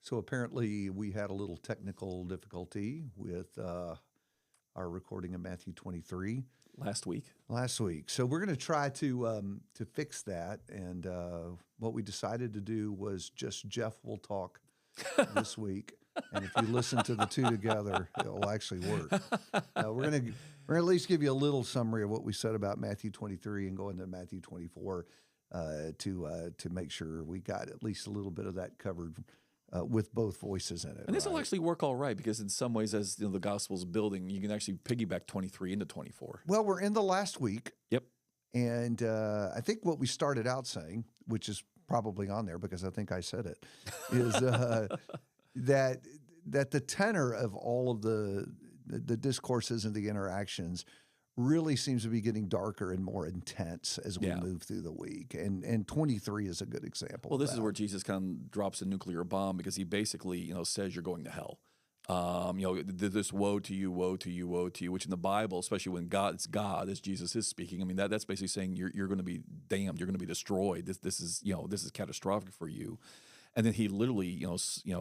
So apparently we had a little technical difficulty with our recording of Matthew 23 last week. So we're going to try to fix that. And what we decided to do was just Jeff will talk this week. And if you listen to the two together, it'll actually work. We're going to at least give you a little summary of what we said about Matthew 23 and go into Matthew 24 to make sure we got at least a little bit of that covered with both voices in it. And this will actually work all right because in some ways, as the gospel's building, you can actually piggyback 23 into 24. Well, we're in the last week. Yep. And I think what we started out saying, which is probably on there because I think I said it, is that the tenor of all of the discourses and the interactions really seems to be getting darker and more intense as we move through the week. And 23 is a good example. Well, this is where Jesus kind of drops a nuclear bomb because he basically, says you're going to hell. This woe to you, woe to you, woe to you, which in the Bible, especially when it's God, as Jesus is speaking, I mean, that's basically saying you're going to be damned, you're going to be destroyed. This is catastrophic for you. And then he literally,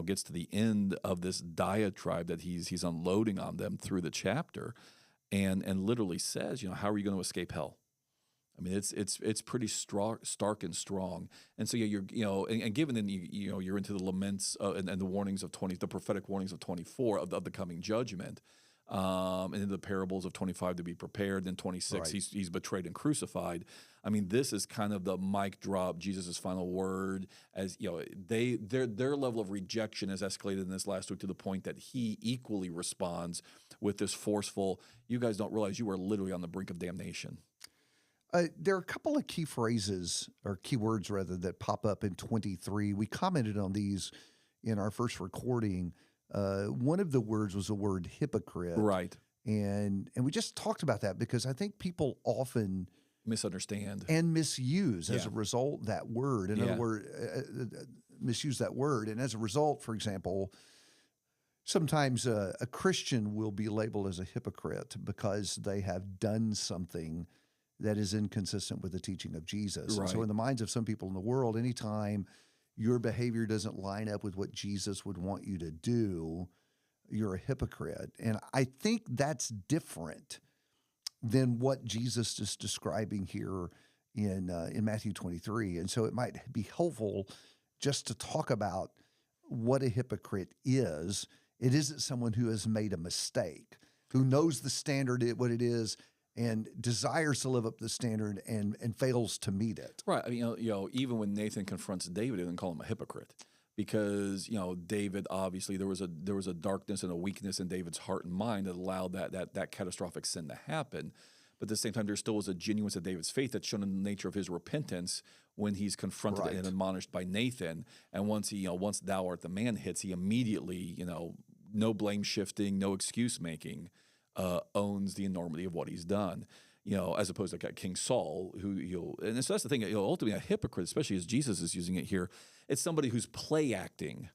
gets to the end of this diatribe that he's unloading on them through the chapter. And literally says, how are you going to escape hell? I mean, it's pretty stark and strong. And so you're and given then you're into the laments and the warnings of the prophetic warnings of 24 of the coming judgment, and then the parables of 25 to be prepared. Then 26 right. he's betrayed and crucified. I mean, this is kind of the mic drop, Jesus' final word. As their level of rejection has escalated in this last week to the point that he equally responds with this forceful, you guys don't realize you are literally on the brink of damnation. There are a couple of key phrases, or key words rather, that pop up in 23. We commented on these in our first recording. One of the words was the word hypocrite. Right. And we just talked about that because I think people often misunderstand and misuse as a result that word. In other words, misuse that word. And as a result, for example, sometimes a Christian will be labeled as a hypocrite because they have done something that is inconsistent with the teaching of Jesus. Right. And so in the minds of some people in the world, anytime your behavior doesn't line up with what Jesus would want you to do, you're a hypocrite. And I think that's different than what Jesus is describing here in Matthew 23. And so it might be helpful just to talk about what a hypocrite is. It isn't someone who has made a mistake, who knows the standard, what it is, and desires to live up to the standard and fails to meet it. Right. I mean, even when Nathan confronts David, he didn't call him a hypocrite because, David, obviously there was a darkness and a weakness in David's heart and mind that allowed that catastrophic sin to happen. But at the same time, there still was a genuineness of David's faith that's shown in the nature of his repentance when he's confronted and admonished by Nathan. And once thou art the man hits, he immediately, no blame shifting, no excuse making, owns the enormity of what he's done, as opposed to King Saul, and so that's the thing, ultimately a hypocrite, especially as Jesus is using it here, it's somebody who's play acting,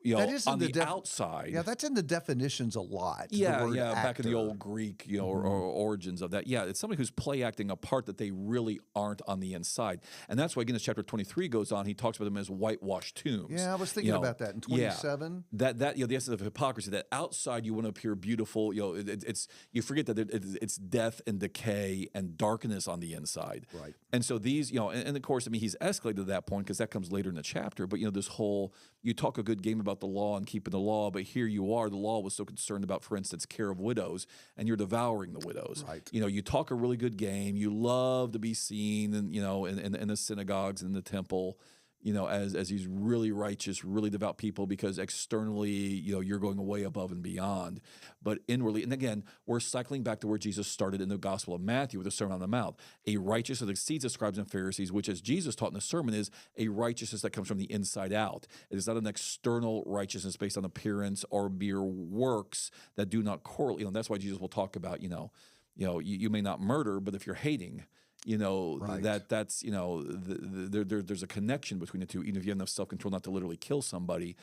on the outside. Yeah, that's in the definitions a lot. Yeah, back in the old Greek, or origins of that. Yeah, it's somebody who's play acting a part that they really aren't on the inside. And that's why, again, as chapter 23 goes on, he talks about them as whitewashed tombs. Yeah, I was thinking about that in 27. Yeah, the essence of hypocrisy, that outside you want to appear beautiful, it's you forget that it's death and decay and darkness on the inside. Right. And so these, and of course, I mean, he's escalated to that point because that comes later in the chapter. But, this whole, you talk a good game about the law and keeping the law, but here you are, the law was so concerned about, for instance, care of widows, and you're devouring the widows. Right. You talk a really good game, you love to be seen, and in the synagogues and the temple, as these really righteous, really devout people, because externally, you're going way above and beyond. But inwardly, and again, we're cycling back to where Jesus started in the Gospel of Matthew with the Sermon on the Mount. A righteousness that exceeds the scribes and Pharisees, which, as Jesus taught in the sermon, is a righteousness that comes from the inside out. It is not an external righteousness based on appearance or mere works that do not correlate. That's why Jesus will talk about, you may not murder, but if you're hating, right. that's there's a connection between the two. Even if you have enough self-control not to literally kill somebody,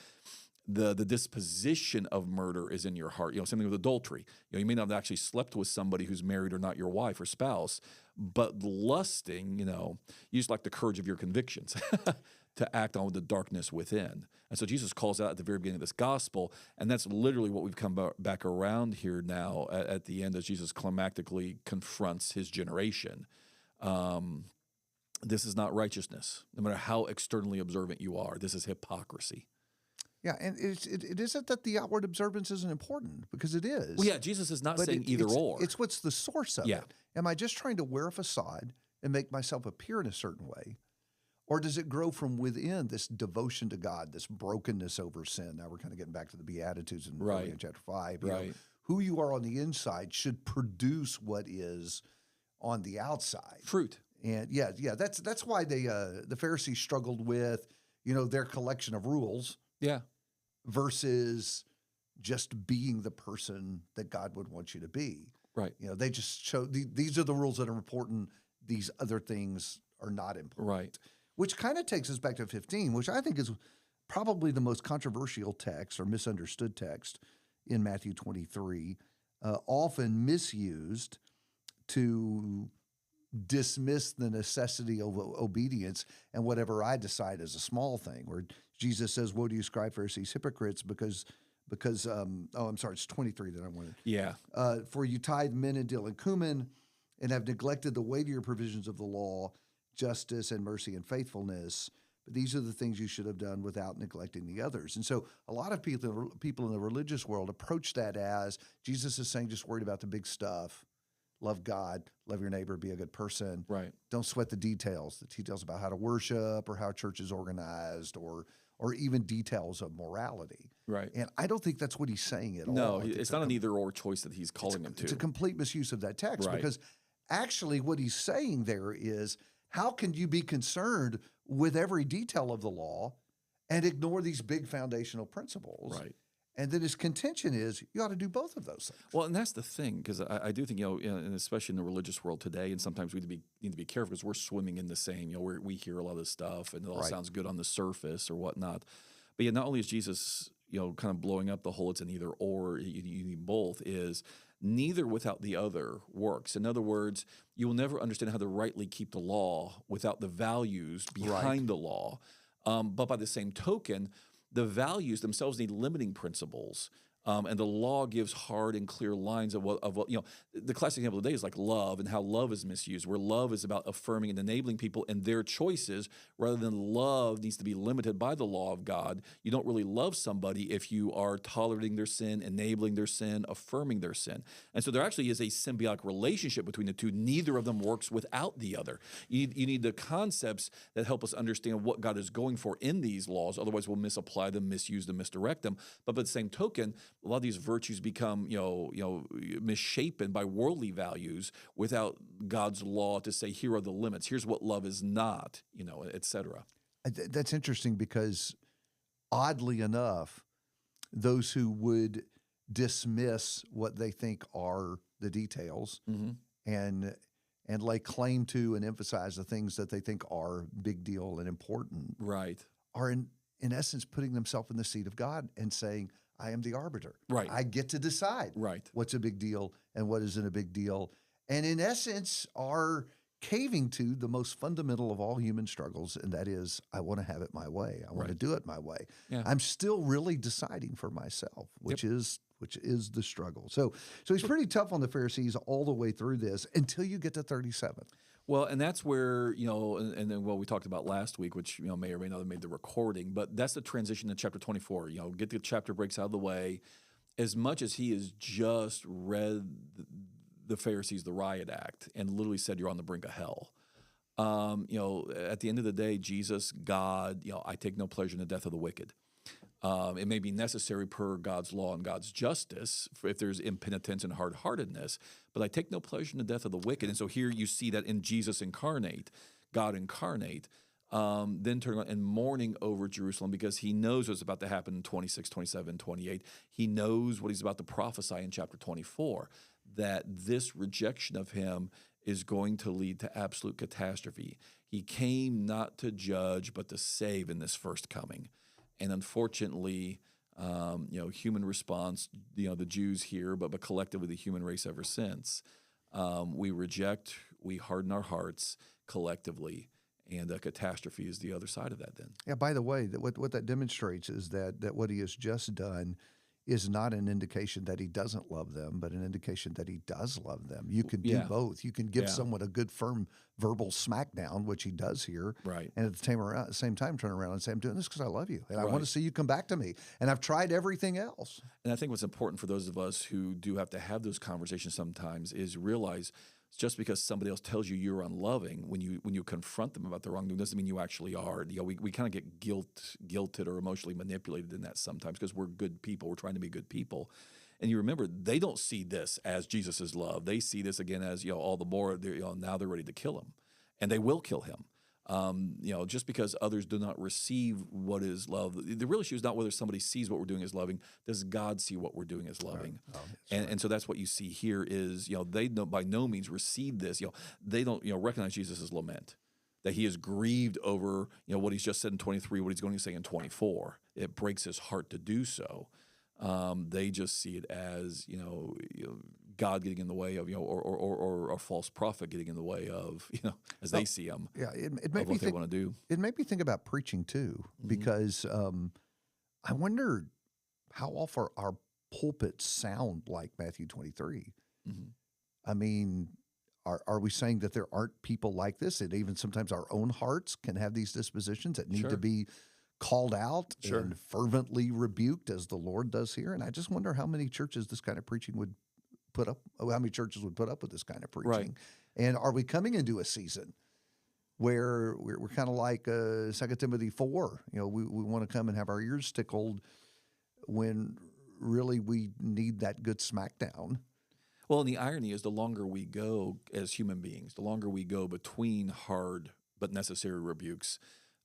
the disposition of murder is in your heart. Something with adultery. You may not have actually slept with somebody who's married or not your wife or spouse, but lusting, you just like the courage of your convictions to act on the darkness within. And so Jesus calls out at the very beginning of this gospel, and that's literally what we've come back around here now at the end as Jesus climactically confronts his generation. This is not righteousness, no matter how externally observant you are. This is hypocrisy. Yeah, and it isn't that the outward observance isn't important, because it is. Well, yeah, Jesus is not saying either or. It's what's the source of it. Am I just trying to wear a facade and make myself appear in a certain way? Or does it grow from within, this devotion to God, this brokenness over sin? Now we're kind of getting back to the Beatitudes in chapter 5. Who you are on the inside should produce what is on the outside. Fruit. And that's why the Pharisees struggled with, their collection of rules. Yeah. Versus just being the person that God would want you to be. Right. They just show these are the rules that are important. These other things are not important. Right. Which kind of takes us back to 15, which I think is probably the most controversial text or misunderstood text in Matthew 23, often misused to dismiss the necessity of obedience and whatever I decide is a small thing. Where Jesus says, "Woe to you, scribes, Pharisees, hypocrites, because I'm sorry, it's 23 that I wanted. Yeah. For you tithe mint and dill and cumin, and have neglected the weightier provisions of the law, justice and mercy and faithfulness. But these are the things you should have done without neglecting the others." And so a lot of people in the religious world approach that as Jesus is saying, just worried about the big stuff. Love God, love your neighbor, be a good person. Right. Don't sweat the details about how to worship or how church is organized or even details of morality. Right. And I don't think that's what he's saying at all. No, it's not an either-or choice that he's calling them to. It's a complete misuse of that text because actually what he's saying there is, how can you be concerned with every detail of the law and ignore these big foundational principles? Right. And then his contention is you ought to do both of those things. Well, and that's the thing, because I do think, and especially in the religious world today, and sometimes we need to be careful because we're swimming in the same, we hear a lot of this stuff and it all sounds good on the surface or whatnot. But not only is Jesus, kind of blowing up the whole it's an either or, you need both, is neither without the other works. In other words, you will never understand how to rightly keep the law without the values behind the law. But by the same token, the values themselves need limiting principles, and the law gives hard and clear lines of what the classic example today is like love and how love is misused, where love is about affirming and enabling people in their choices rather than love needs to be limited by the law of God. You don't really love somebody if you are tolerating their sin, enabling their sin, affirming their sin. And so there actually is a symbiotic relationship between the two. Neither of them works without the other. You need the concepts that help us understand what God is going for in these laws. Otherwise, we'll misapply them, misuse them, misdirect them. But by the same token, a lot of these virtues become, misshapen by worldly values without God's law to say, here are the limits. Here's what love is not, et cetera. That's interesting because, oddly enough, those who would dismiss what they think are the details and lay claim to and emphasize the things that they think are big deal and important, are in essence putting themselves in the seat of God and saying, I am the arbiter. Right. I get to decide what's a big deal and what isn't a big deal. And in essence are caving to the most fundamental of all human struggles, and that is, I want to have it my way. I want to do it my way. Yeah. I'm still really deciding for myself, which is the struggle. So he's pretty tough on the Pharisees all the way through this until you get to 37. Well, and that's where, and then we talked about last week, which, may or may not have made the recording, but that's the transition to chapter 24. Get the chapter breaks out of the way. As much as he has just read the Pharisees, the riot act, and literally said, you're on the brink of hell. At the end of the day, Jesus, God, I take no pleasure in the death of the wicked. It may be necessary per God's law and God's justice if there's impenitence and hard-heartedness, but I take no pleasure in the death of the wicked. And so here you see that in Jesus incarnate, God incarnate, then turning and mourning over Jerusalem because he knows what's about to happen in 26, 27, 28. He knows what he's about to prophesy in chapter 24, that this rejection of him is going to lead to absolute catastrophe. He came not to judge, but to save in this first coming. And unfortunately, human response, the Jews here, but collectively the human race ever since. We reject, we harden our hearts collectively, and catastrophe is the other side of that then. Yeah, by the way, what that demonstrates is that what he has just done is not an indication that he doesn't love them, but an indication that he does love them. You can do Yeah. both. You can give Yeah. someone a good, firm verbal smackdown, which he does here, Right. and at the same time turn around and say, I'm doing this because I love you, and I want Right. to see you come back to me, and I've tried everything else. And I think what's important for those of us who do have to have those conversations sometimes is realize just because somebody else tells you you're unloving, when you confront them about the wrongdoing, doesn't mean you actually are. We kind of get guilted or emotionally manipulated in that sometimes because we're good people. We're trying to be good people. And you remember, they don't see this as Jesus' love. They see this again as, all the more, now they're ready to kill him. And they will kill him. Just because others do not receive what is love, the real issue is not whether somebody sees what we're doing as loving. Does God see what we're doing as loving? Right. And so that's what you see here is, they don't by no means receive this. They don't, recognize Jesus' lament, that he is grieved over, what he's just said in 23, what he's going to say in 24. It breaks his heart to do so. They just see it as, God getting in the way of, or a false prophet getting in the way of, as they see him. Yeah, it of made me what they think. want to do. It made me think about preaching too, because I wonder how often our pulpits sound like Matthew 23. Mhm. I mean, are we saying that there aren't people like this, and even sometimes our own hearts can have these dispositions that need Sure. to be called out Sure. and fervently rebuked, as the Lord does here? And I just wonder how many churches this kind of preaching would how many churches would put up with this kind of preaching. Right. And are we coming into a season where we're kind of like 2 Timothy 4? We want to come and have our ears tickled when really we need that good smackdown. Well, and the irony is the longer we go as human beings, the longer we go between hard but necessary rebukes,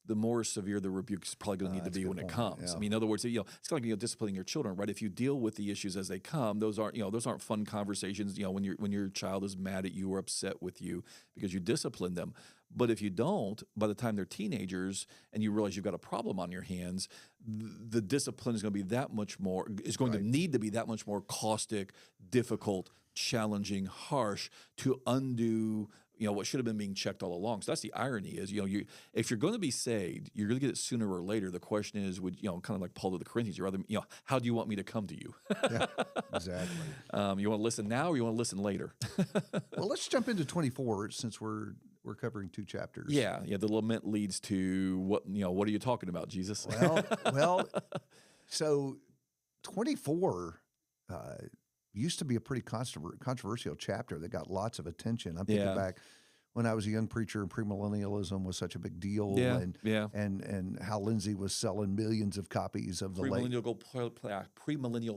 the more severe the rebuke is probably going to need to That's a be good when it point, comes. yeah. I mean, in other words, it's kind of like disciplining your children, right? If you deal with the issues as they come, those aren't fun conversations. When your child is mad at you or upset with you because you discipline them. But if you don't, by the time they're teenagers and you realize you've got a problem on your hands, the discipline is going to be that much more. Is going to need to be that much more caustic, difficult, challenging, harsh to undo what should have been being checked all along. So that's the irony is, if you're going to be saved, you're going to get it sooner or later. The question is, kind of like Paul to the Corinthians, you rather, how do you want me to come to you? Yeah, exactly. You want to listen now or you want to listen later? Well, let's jump into 24 since we're covering 2 chapters. Yeah. The lament leads to what are you talking about, Jesus? Well, so 24 used to be a pretty controversial chapter that got lots of attention. I'm thinking back when I was a young preacher and premillennialism was such a big deal, and how Lindsay was selling millions of copies of the Premillennial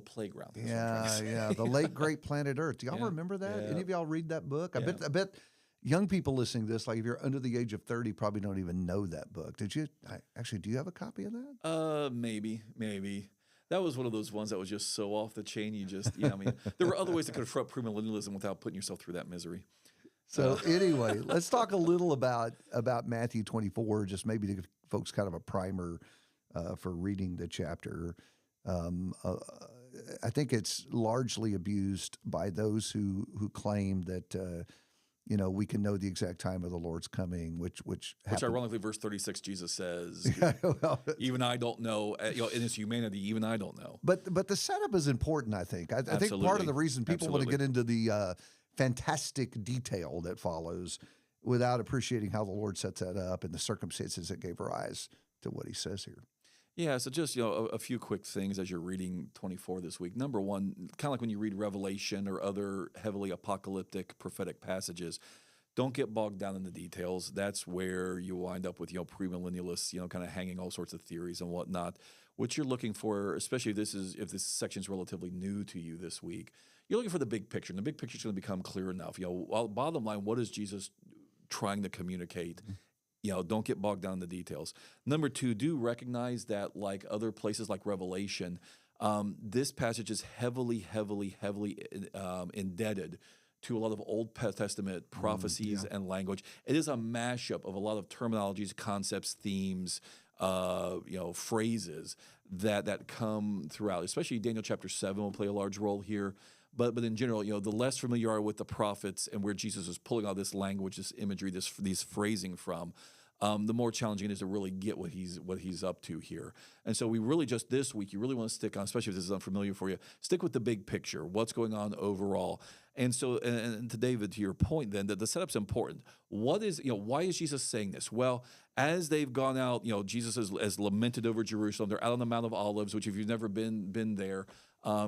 Playground. The late great Planet Earth. Do y'all remember that? Any of y'all read that book? I bet young people listening to this, like if you're under the age of 30, probably don't even know that book. Did you? Actually, do you have a copy of that? Maybe. That was one of those ones that was just so off the chain. There were other ways to confront premillennialism without putting yourself through that misery. So anyway, let's talk a little about Matthew 24, just maybe to give folks kind of a primer for reading the chapter. I think it's largely abused by those who claim that we can know the exact time of the Lord's coming, which ironically, verse 36, Jesus says, "Even I don't know." In his humanity, even I don't know. But the setup is important. I think. I think part of the reason people want to get into the fantastic detail that follows without appreciating how the Lord sets that up and the circumstances that gave rise to what he says here. Yeah, so just a few quick things as you're reading 24 this week. Number one, kind of like when you read Revelation or other heavily apocalyptic prophetic passages, don't get bogged down in the details. That's where you wind up with premillennialists, kind of hanging all sorts of theories and whatnot. What you're looking for, especially if this section is relatively new to you this week, you're looking for the big picture, and the big picture is going to become clear enough. Bottom line, what is Jesus trying to communicate? Don't get bogged down in the details. Number two, do recognize that like other places like Revelation, this passage is heavily indebted to a lot of Old Testament prophecies and language. It is a mashup of a lot of terminologies, concepts, themes, phrases that come throughout, especially Daniel chapter 7 will play a large role here. But in general, the less familiar you are with the prophets and where Jesus is pulling all this language, this imagery, these phrasing from, the more challenging it is to really get what he's up to here. And so we really just this week, you really want to stick on, especially if this is unfamiliar for you, stick with the big picture, what's going on overall. And so, and to David, to your point then, that the setup's important. Why is Jesus saying this? Well, as they've gone out, Jesus has lamented over Jerusalem. They're out on the Mount of Olives, which if you've never been there,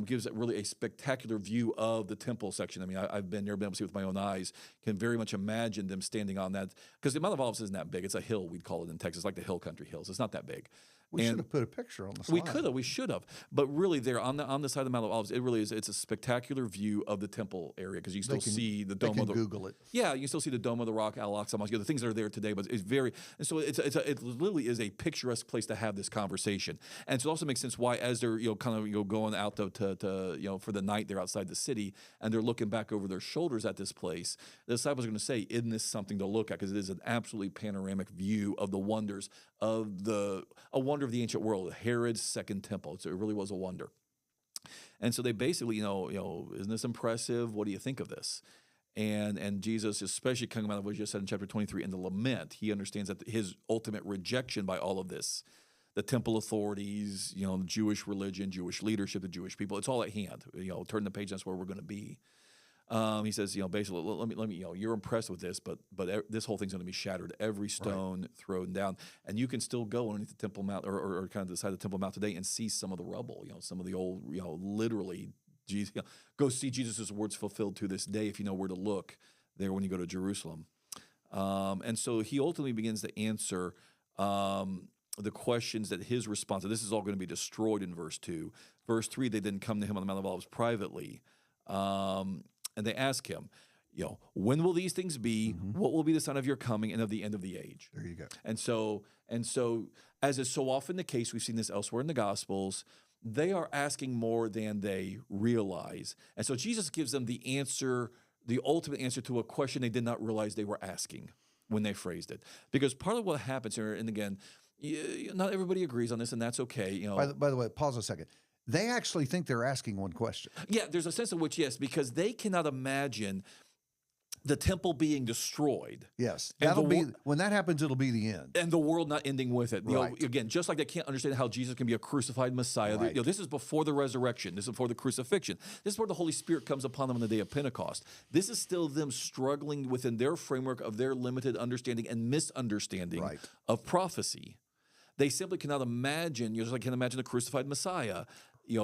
gives it really a spectacular view of the temple section. I mean, I've been there, been able to see with my own eyes. Can very much imagine them standing on that, because the Mount of Olives isn't that big. It's a hill, we'd call it in Texas, like the Hill Country Hills. It's not that big. We should have put a picture on the slide. We should have. But really, there on the side of the Mount of Olives, it really is. It's a spectacular view of the temple area, because you still see the dome of the. Google it. Yeah, you still see the Dome of the Rock, Al-Aqsa Mosque, the things that are there today. But it's very, and so it literally is a picturesque place to have this conversation. And so it also makes sense why, as they're going out to for the night, they're outside the city and they're looking back over their shoulders at this place. The disciples are going to say, "Isn't this something to look at?" Because it is an absolutely panoramic view of the wonders of a wonder of the ancient world, Herod's second temple. So it really was a wonder. And so they basically, isn't this impressive? What do you think of this? And Jesus, especially coming out of what you just said in chapter 23, in the lament, he understands that his ultimate rejection by all of this, the temple authorities, the Jewish religion, Jewish leadership, the Jewish people, it's all at hand. Turn the page, that's where we're going to be. He says, basically, let me, you're impressed with this, but this whole thing's going to be shattered. Every stone thrown down, and you can still go underneath the Temple Mount, or kind of the side of the Temple Mount today, and see some of the rubble. Some of the old, literally, Jesus, go see Jesus' words fulfilled to this day if you know where to look there when you go to Jerusalem. And so he ultimately begins to answer the questions that his response. This is all going to be destroyed in verse 2. Verse 3, they then come to him on the Mount of Olives privately. And they ask him, when will these things be? Mm-hmm. What will be the sign of your coming and of the end of the age? There you go. And so, as is so often the case, we've seen this elsewhere in the Gospels, they are asking more than they realize. And so Jesus gives them the answer, the ultimate answer to a question they did not realize they were asking when they phrased it. Because part of what happens here, and again, not everybody agrees on this, and that's okay. By the way, pause a second. They actually think they're asking one question. Yeah, there's a sense in which, yes, because they cannot imagine the temple being destroyed. Yes, when that happens, it'll be the end. And the world not ending with it. Right. Again, just like they can't understand how Jesus can be a crucified Messiah. Right. This is before the resurrection. This is before the crucifixion. This is where the Holy Spirit comes upon them on the day of Pentecost. This is still them struggling within their framework of their limited understanding and misunderstanding of prophecy. They simply cannot imagine, just like they can't imagine the crucified Messiah.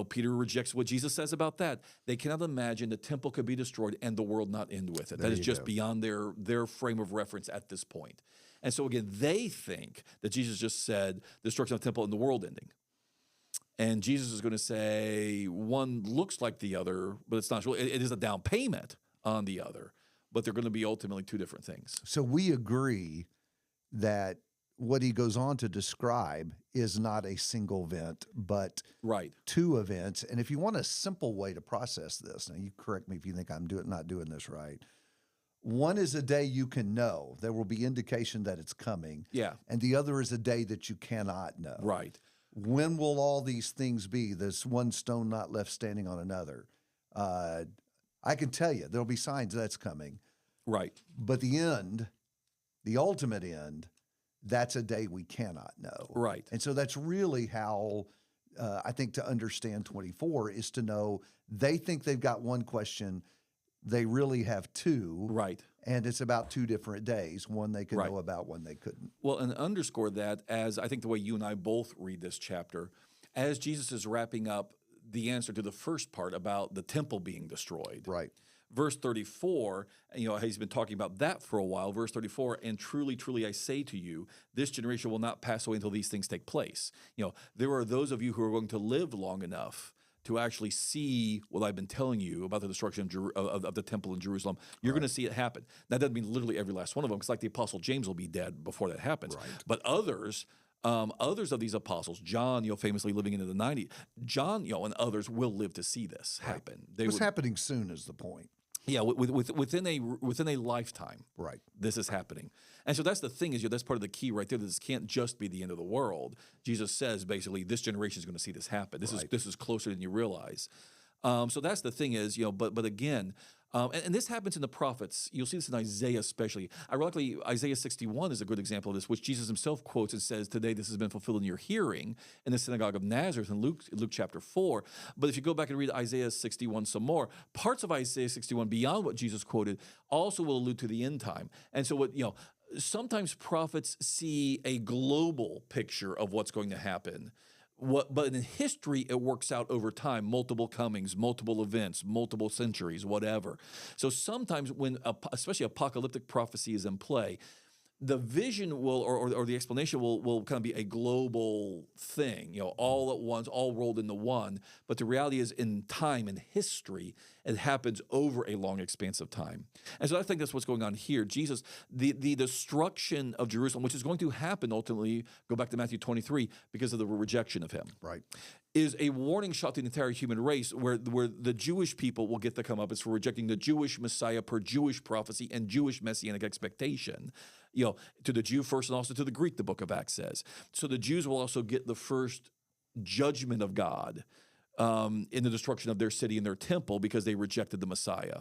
Peter rejects what Jesus says about that. They cannot imagine the temple could be destroyed and the world not end with it. That is just beyond their frame of reference at this point. And so again, they think that Jesus just said the destruction of the temple and the world ending. And Jesus is going to say one looks like the other, but it's not. It is a down payment on the other, but they're going to be ultimately two different things. So we agree that what he goes on to describe is not a single event, but two events. And if you want a simple way to process this, now you correct me if you think I'm not doing this right. One is a day you can know. There will be indication that it's coming. Yeah. And the other is a day that you cannot know. Right. When will all these things be? There's one stone not left standing on another. I can tell you, there'll be signs that's coming. Right. But the end, the ultimate end, that's a day we cannot know. Right. And so that's really how I think to understand 24 is to know they think they've got one question. They really have two. Right. And it's about two different days. One they could know about, one they couldn't. Well, and underscore that as I think the way you and I both read this chapter, as Jesus is wrapping up the answer to the first part about the temple being destroyed. Right. Verse 34, he's been talking about that for a while. Verse 34, and truly, truly I say to you, this generation will not pass away until these things take place. There are those of you who are going to live long enough to actually see what I've been telling you about the destruction of the temple in Jerusalem. You're going to see it happen. That doesn't mean literally every last one of them, because like the Apostle James will be dead before that happens. Right. But others of these apostles, John, famously living into the 90s, John, and others will live to see this happen. It's happening soon is the point. Yeah, within a lifetime, Right. this is happening. And so that's the thing is, that's part of the key right there. That this can't just be the end of the world. Jesus says basically, this generation is going to see this happen. This is closer than you realize. So that's the thing is, but again, and this happens in the prophets. You'll see this in Isaiah especially. Ironically, Isaiah 61 is a good example of this, which Jesus himself quotes and says, "Today this has been fulfilled in your hearing," in the synagogue of Nazareth in Luke chapter 4. But if you go back and read Isaiah 61 some more, parts of Isaiah 61 beyond what Jesus quoted also will allude to the end time. And so sometimes prophets see a global picture of what's going to happen. But in history, it works out over time, multiple comings, multiple events, multiple centuries, whatever. So sometimes when, especially apocalyptic prophecy is in play, the vision will, or the explanation will kind of be a global thing, all at once, all rolled into one. But the reality is, in time and history, it happens over a long expanse of time. And so I think that's what's going on here. Jesus, the destruction of Jerusalem, which is going to happen ultimately, go back to Matthew 23, because of the rejection of him. Right. Is a warning shot to the entire human race where the Jewish people will get the comeuppance for rejecting the Jewish Messiah per Jewish prophecy and Jewish messianic expectation. To the Jew first and also to the Greek, the book of Acts says. So the Jews will also get the first judgment of God in the destruction of their city and their temple because they rejected the Messiah.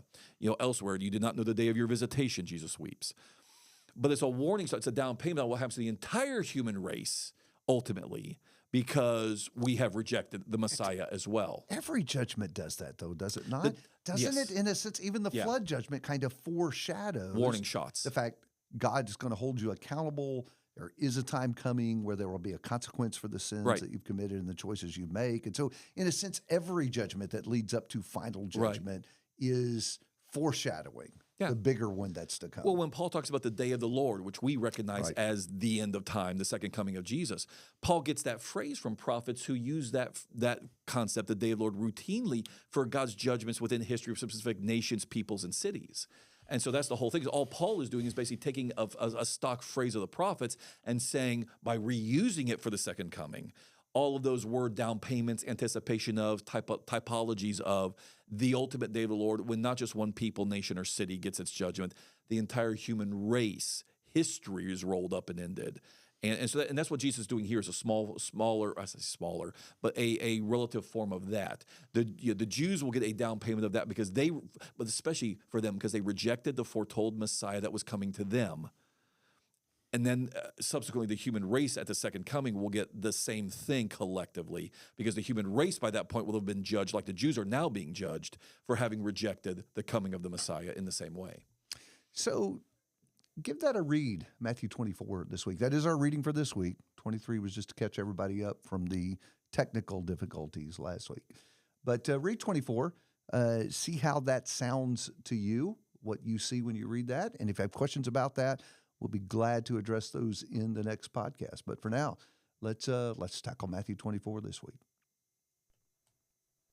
Elsewhere, you did not know the day of your visitation, Jesus weeps. But it's a warning shot. It's a down payment on what happens to the entire human race ultimately, because we have rejected the Messiah as well. Every judgment does that, though, does it not? Doesn't yes. it, in a sense, even the flood judgment kind of foreshadows warning shots. The fact God is going to hold you accountable. There is a time coming where there will be a consequence for the sins that you've committed and the choices you make. And so, in a sense, every judgment that leads up to final judgment is foreshadowing the bigger one that's to come. Well, when Paul talks about the day of the Lord, which we recognize as the end of time, the second coming of Jesus, Paul gets that phrase from prophets who use that concept, the day of the Lord, routinely for God's judgments within history of specific nations, peoples, and cities. And so that's the whole thing. All Paul is doing is basically taking a stock phrase of the prophets and saying, by reusing it for the second coming, all of those word down payments, anticipation of, typologies of the ultimate day of the Lord, when not just one people, nation, or city gets its judgment, the entire human race, history is rolled up and ended. And so that's what Jesus is doing here is a smaller, I say smaller, but a relative form of that. The Jews will get a down payment of that but especially for them, because they rejected the foretold Messiah that was coming to them. And then subsequently, the human race at the second coming will get the same thing collectively, because the human race by that point will have been judged like the Jews are now being judged for having rejected the coming of the Messiah in the same way. So give that a read, Matthew 24 this week. That is our reading for this week. 23 was just to catch everybody up from the technical difficulties last week. But read 24, see how that sounds to you, what you see when you read that. And if you have questions about that, we'll be glad to address those in the next podcast. But for now, let's tackle Matthew 24 this week.